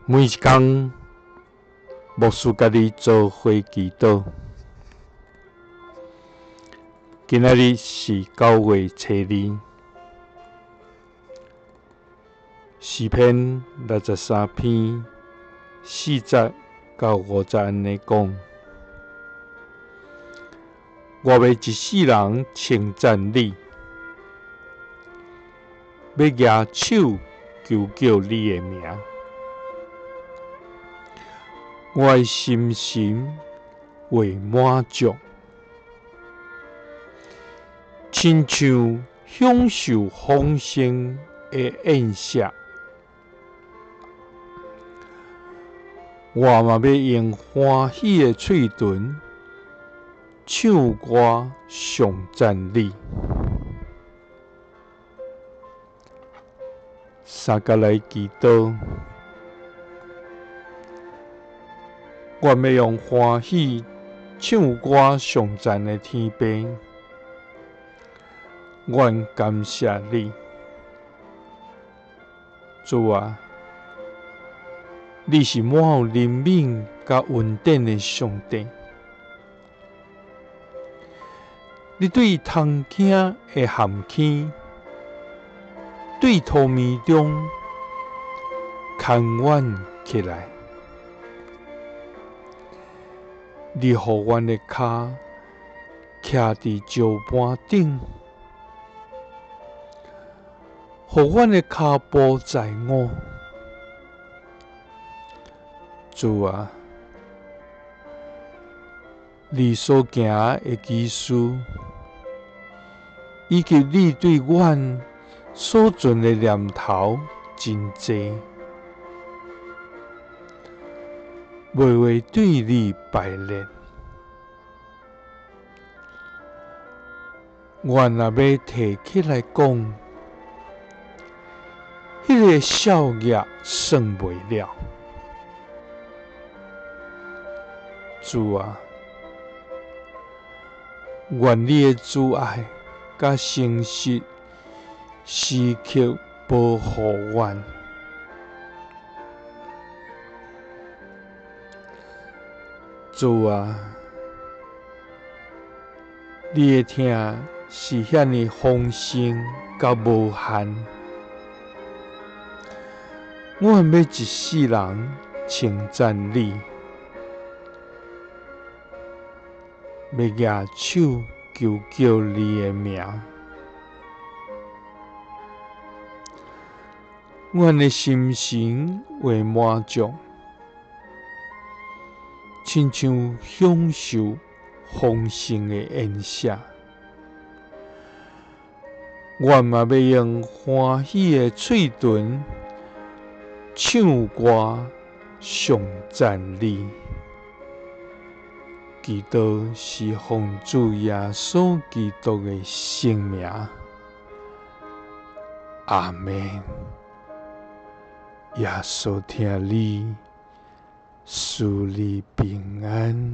每一天，牧师甲你做伙祈祷。今仔日是9月初2，诗篇63篇40到50安尼讲：我要一世人称赞你，要举手求叫你的名。我的心神为满足，亲像享受丰盛的宴席。我嘛要用欢喜的嘴唇唱歌颂赞你。三甲来祈祷，我要用欢喜唱歌颂赞的天父，愿感谢你，主啊！你是满有怜悯甲恩典的上帝，你对童囝的含起，对土面中牵阮起来，你予阮的脚徛伫石板顶，予阮的脚步在我。主啊，你所行的奇事，以及你对阮所存的念头真济，每月对你拜列。阮若要提起来讲，迄个少业算袂了。主啊，愿你的慈爱甲诚实时刻保护阮。主啊，你的疼是遐尼丰盛甲无限，阮要一世人称赞你。要举手求叫你的名，阮的心神为满足，亲像享受丰盛的宴席。阮嘛要用欢喜的嘴唇唱歌颂赞你。祈祷是奉主耶稣基督的圣名，阿门。耶稣听你，赐你平安。